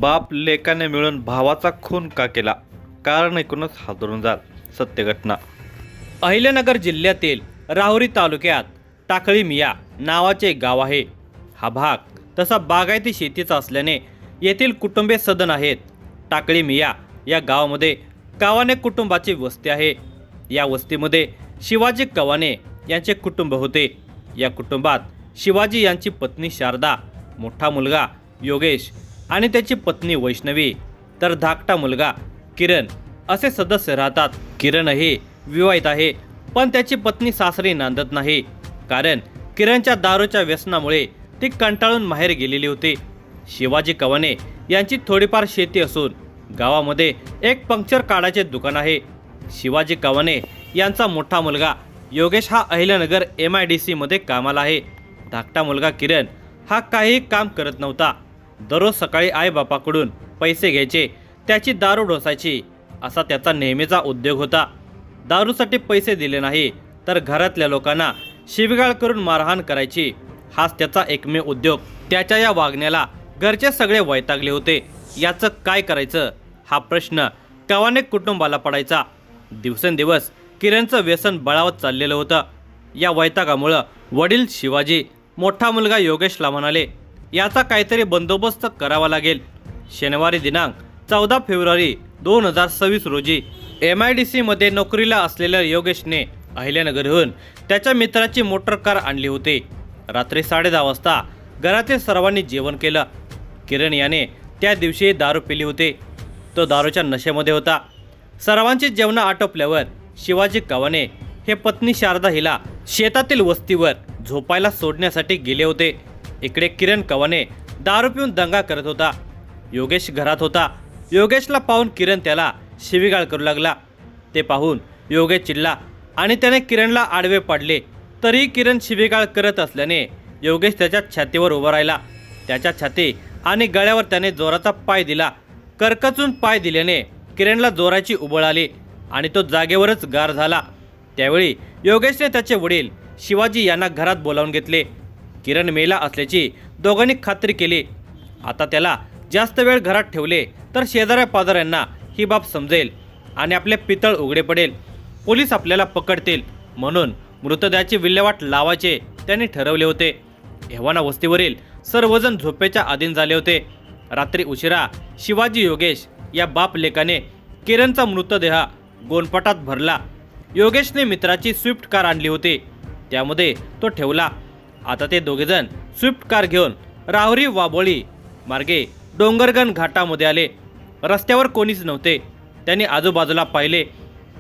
बाप लेकाने मिळून भावाचा खून का केला? कारण ऐकूनच हादरून जाल. सत्य घटना. अहिल्यानगर जिल्ह्यातील राहुरी तालुक्यात टाकळी मिया नावाचे एक गाव आहे. हा भाग तसा बागायती शेतीचा असल्याने येथील कुटुंबे सदन आहेत. टाकळी मिया या गावामध्ये कवाने कुटुंबाची वस्ती आहे. या वस्तीमध्ये शिवाजी कवाने यांचे कुटुंब होते. या कुटुंबात शिवाजी यांची पत्नी शारदा, मोठा मुलगा योगेश आणि त्याची पत्नी वैष्णवी, तर धाकटा मुलगा किरण असे सदस्य राहतात. किरण हे विवाहित आहे, पण त्याची पत्नी सासरी नांदत नाही, कारण किरणच्या दारूच्या व्यसनामुळे ती कंटाळून माहेर गेलेली होती. शिवाजी कवाने यांची थोडीफार शेती असून गावामध्ये एक पंक्चर काढायचे दुकान आहे. शिवाजी कवाने यांचा मोठा मुलगा योगेश हा अहिल्यानगर MIDC मध्ये कामाला आहे. धाकटा मुलगा किरण हा काही काम करत नव्हता. दररोज सकाळी आईबापाकडून पैसे घ्यायचे, त्याची दारू ढोसायची असा त्याचा नेहमीचा उद्योग होता. दारूसाठी पैसे दिले नाही तर घरातल्या लोकांना शिवीगाळ करून मारहाण करायची, हाच त्याचा एकमेव उद्योग. त्याच्या या वागण्याला घरचे सगळे वैतागले होते. याचं काय करायचं हा प्रश्न कवाने कुटुंबाला पडायचा. दिवसेंदिवस किरणचं व्यसन बळावत चाललेलं होतं. या वैतागामुळं वडील शिवाजी मोठा मुलगा योगेशला म्हणाले, याचा काहीतरी बंदोबस्त करावा लागेल. शनिवारी दिनांक 14 फेब्रुवारी 2026 रोजी MIDC मध्ये नोकरीला असलेल्या योगेशने अहिल्यानगरहून त्याच्या मित्राची मोटर कार आणली होती. रात्री 10:30 वाजता घरातील सर्वांनी जेवण केलं. किरण याने त्या दिवशी दारू पिली होती. तो दारूच्या नशेमध्ये होता. सर्वांची जेवणं आटोपल्यावर शिवाजी कवाने हे पत्नी शारदा हिला शेतातील वस्तीवर झोपायला सोडण्यासाठी गेले होते. इकडे किरण कवाने दारू पिऊन दंगा करत होता. योगेश घरात होता. योगेशला पाहून किरण त्याला शिवीगाळ करू लागला. ते पाहून योगेश चिडला आणि त्याने किरणला आडवे पाडले. तरीही किरण शिवीगाळ करत असल्याने योगेश त्याच्या छातीवर उभा राहिला. त्याच्या छाती आणि गळ्यावर त्याने जोराचा पाय दिला. करकचून पाय दिल्याने किरणला जोराची उबळ आली आणि तो जागेवरच गार झाला. त्यावेळी योगेशने त्याचे वडील शिवाजी यांना घरात बोलावून घेतले. किरण मेला असल्याची दोघांनी खात्री केली. आता त्याला जास्त वेळ घरात ठेवले तर शेजाऱ्या पाजाऱ्यांना ही बाब समजेल आणि आपले पितळ उघडे पडेल. पोलीस आपल्याला पकडतील, म्हणून मृतदेहाची विल्हेवाट लावायचे त्यांनी ठरवले होते. एव्हाना वस्तीवरील सर्वजण झोपेच्या अधीन झाले होते. रात्री उशिरा शिवाजी योगेश या बाप लेकाने किरणचा मृतदेह गोणपाटात भरला. योगेशने मित्राची स्विफ्ट कार आणली होती, त्यामध्ये तो ठेवला. आता ते दोघेजण स्विफ्ट कार घेऊन राहुरी वाबोळी मार्गे डोंगरगण घाटामध्ये आले. रस्त्यावर कोणीच नव्हते. त्यांनी आजूबाजूला पाहिले.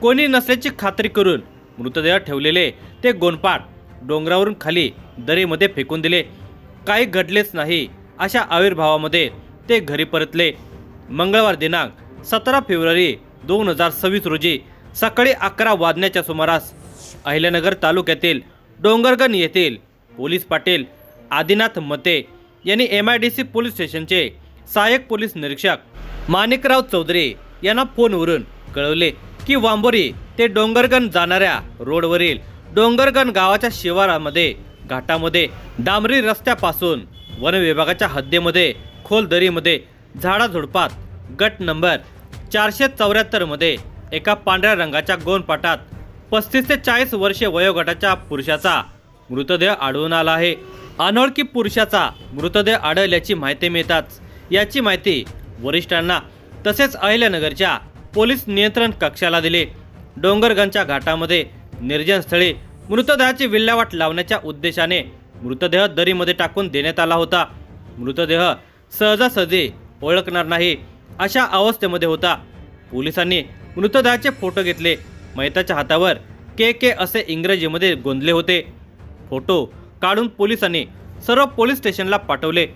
कोणी नसल्याची खात्री करून मृतदेह ठेवलेले ते गोणपाट डोंगरावरून खाली दरीमध्ये फेकून दिले. काही घडलेच नाही अशा आविर्भावामध्ये ते घरी परतले. मंगळवार दिनांक 17 फेब्रुवारी 2026 रोजी सकाळी 11 वाजण्याच्या सुमारास अहिल्यानगर तालुक्यातील डोंगरगण येथील पोलीस पाटील आदिनाथ मते यांनी MIDC पोलीस स्टेशनचे सहाय्यक पोलीस निरीक्षक माणिकराव चौधरी यांना फोनवरून कळवले की वांबोरी ते डोंगरगण जाणाऱ्या रोडवरील डोंगरगण गावाच्या शिवारामध्ये घाटामध्ये डांबरी रस्त्यापासून वन विभागाच्या हद्दीमध्ये खोल दरीमध्ये झाडाझुडपात गट नंबर 474 मध्ये एका पांढऱ्या रंगाच्या गोणपाटात 35 ते 40 वर्षे वयोगटाच्या पुरुषाचा मृतदेह आढळून आला आहे. अनोळखी पुरुषाचा मृतदेह आढळल्याची माहिती मिळताच याची माहिती वरिष्ठांना तसेच अहिल्यानगरच्या पोलीस नियंत्रण कक्षाला दिली. डोंगरगणच्या घाटामध्ये निर्जन स्थळी मृतदेहाची विल्हेवाट लावण्याच्या उद्देशाने मृतदेह दरीमध्ये टाकून देण्यात आला होता. मृतदेह सहजासहजी ओळखणार नाही अशा अवस्थेमध्ये होता. पोलिसांनी मृतदेहाचे फोटो घेतले. मयताच्या हातावर KK असे इंग्रजीमध्ये गोंदले होते. फोटो काढून पोलिसांनी सर्व पोलीस स्टेशनला पाठवले.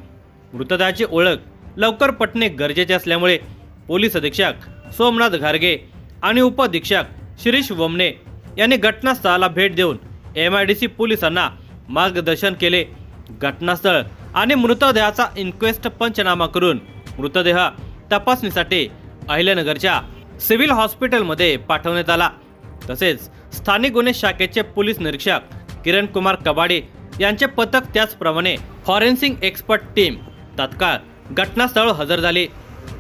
मृतदेहाची ओळख लवकर पटणे गरजेचे असल्यामुळे पोलीस अधीक्षक सोमनाथ घारगे आणि उपअधीक्षक शिरीष वमने यांनी घटनास्थळाला भेट देऊन MIDC पोलिसांना मार्गदर्शन केले. घटनास्थळ आणि मृतदेहाचा इन्क्वेस्ट पंचनामा करून मृतदेह तपासणीसाठी अहिल्यानगरच्या सिव्हिल हॉस्पिटलमध्ये पाठवण्यात आला. तसेच स्थानिक गुन्हे शाखेचे पोलीस निरीक्षक किरण कुमार कबाडे यांचे पथक त्याचप्रमाणे फॉरेन्सिक एक्सपर्ट टीम तात्काळ घटनास्थळावर हजर झाली.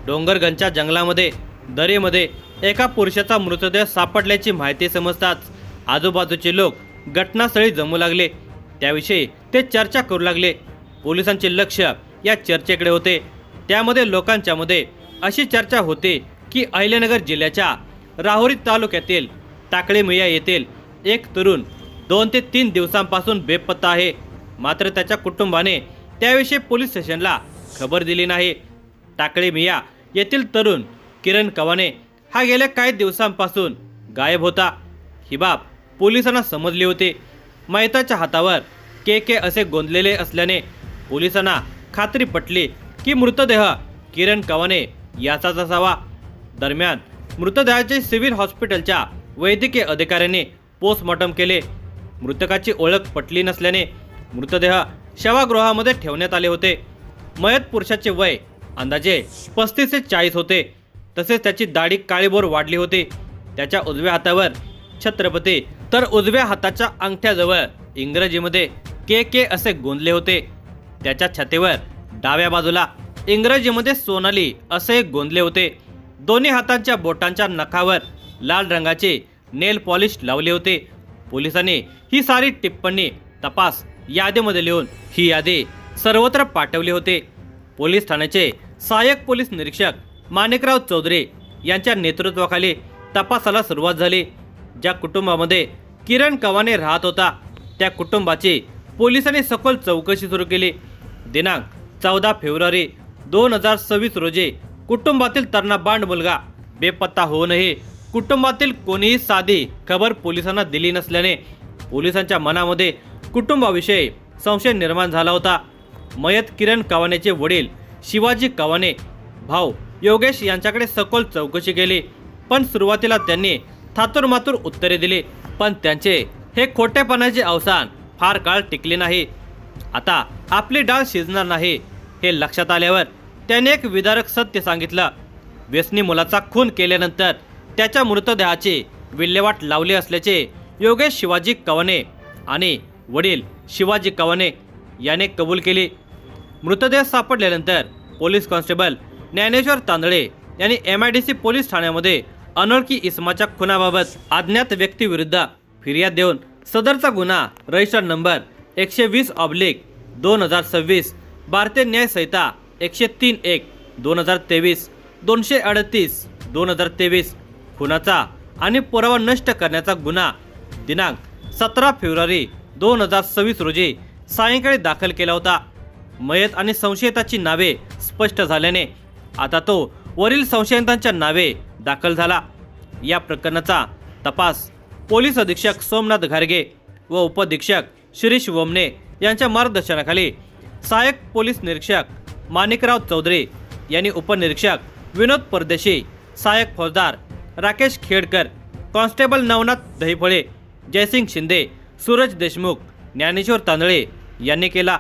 डोंगरगंजच्या जंगलामध्ये दरीमध्ये एका पुरुषाचा मृतदेह सापडल्याची माहिती समजताच आजूबाजूचे लोक घटनास्थळी जमू लागले. त्याविषयी ते चर्चा करू लागले. पोलिसांचे लक्ष या चर्चेकडे होते. त्यामध्ये लोकांच्यामध्ये अशी चर्चा होते की अहिल्यानगर जिल्ह्याच्या राहुरी तालुक्यातील टाकळीमिया येथील एक तरुण 2 ते 3 दिवसांपासून बेपत्ता आहे. मात्र त्याच्या कुटुंबाने त्याविषयी पोलीस स्टेशनला खबर दिली नाही. टाकळीमिया येथील तरुण किरण कवाने हा गेल्या काही दिवसांपासून गायब होता. ही बाब पोलिसांना समजली होती. मयताच्या हातावर के असे गोंदलेले असल्याने पोलिसांना खात्री पटली की मृतदेह किरण कवाने याचाच असावा. दरम्यान मृतदेहाचे सिव्हिल हॉस्पिटलच्या वैद्यकीय अधिकाऱ्यांनी पोस्टमॉर्टम केले. मृतकाची ओळख पटली नसल्याने मृतदेह शवागृहामध्ये ठेवण्यात आले होते. मयत पुरुषाचे वय अंदाजे 35 ते 40 होते. तसेच त्याची दाढी काळीभोर वाढली होती. त्याच्या उजव्या हातावर छत्रपती तर उजव्या हाताच्या अंगठ्याजवळ इंग्रजीमध्ये के असे गोंदले होते. त्याच्या छातीवर डाव्या बाजूला इंग्रजीमध्ये सोनाली असे गोंदले होते. दोन्ही हातांच्या बोटांच्या नखावर लाल रंगाचे नेल पॉलिश लावले होते. पोलिसांनी ही सारी टिप्पणी तपास यादीमध्ये लिहून ही यादी सर्वत्र पाठवली होते. पोलीस ठाण्याचे सहाय्यक पोलीस निरीक्षक माणिकराव चौधरी यांच्या नेतृत्वाखाली तपासाला सुरुवात झाली. ज्या कुटुंबामध्ये किरण कवाने राहत होता त्या कुटुंबाची पोलिसांनी सखोल चौकशी सुरू केली. दिनांक 14 फेब्रुवारी 2026 रोजी कुटुंबातील तरुणाबांड मुलगा बेपत्ता होऊनही कुटुंबातील कोणीही साधी खबर पोलिसांना दिली नसल्याने पोलिसांच्या मनामध्ये कुटुंबाविषयी संशय निर्माण झाला होता. मयत किरण कवानेचे वडील शिवाजी कवाने, भाऊ योगेश यांच्याकडे सखोल चौकशी केली. पण सुरुवातीला त्यांनी थातुरमातुर उत्तरे दिली. पण त्यांचे हे खोटेपणाचे अवसान फार काळ टिकले नाही. आता आपली डाळ शिजणार नाही हे लक्षात आल्यावर त्याने एक विदारक सत्य सांगितलं. व्यसनी मुलाचा खून केल्यानंतर त्याच्या मृतदेहाची विल्हेवाट लावली असल्याचे योगेश शिवाजी कवाने आणि वडील शिवाजी कवाने याने कबूल केली. मृतदेह सापडल्यानंतर पोलीस कॉन्स्टेबल ज्ञानेश्वर तांदळे यांनी MIDC पोलीस ठाण्यामध्ये अनोळखी इसमाच्या खुनाबाबत अज्ञात व्यक्तीविरुद्ध फिर्याद देऊन सदरचा गुन्हा रजिस्टर नंबर 120/2026 भारतीय न्याय संहिता 103(1) 2023 238/2023 खुनाचा आणि पुरावा नष्ट करण्याचा गुन्हा दिनांक 17 फेब्रुवारी 2026 रोजी सायंकाळी दाखल केला होता. मयत आणि संशयिताची नावे स्पष्ट झाल्याने आता तो वरील संशयितांच्या नावे दाखल झाला. या प्रकरणाचा तपास पोलीस अधीक्षक सोमनाथ घारगे व उपअधीक्षक शिरीष वमने यांच्या मार्गदर्शनाखाली सहाय्यक पोलीस निरीक्षक माणिकराव चौधरी यांनी उपनिरीक्षक विनोद परदेशी, सहाय्यक फौजदार राकेश खेडकर, कॉन्स्टेबल नवनाथ दहीफळे, जयसिंग शिंदे, सूरज देशमुख, ज्ञानेश्वर तांदळे यांनी केला.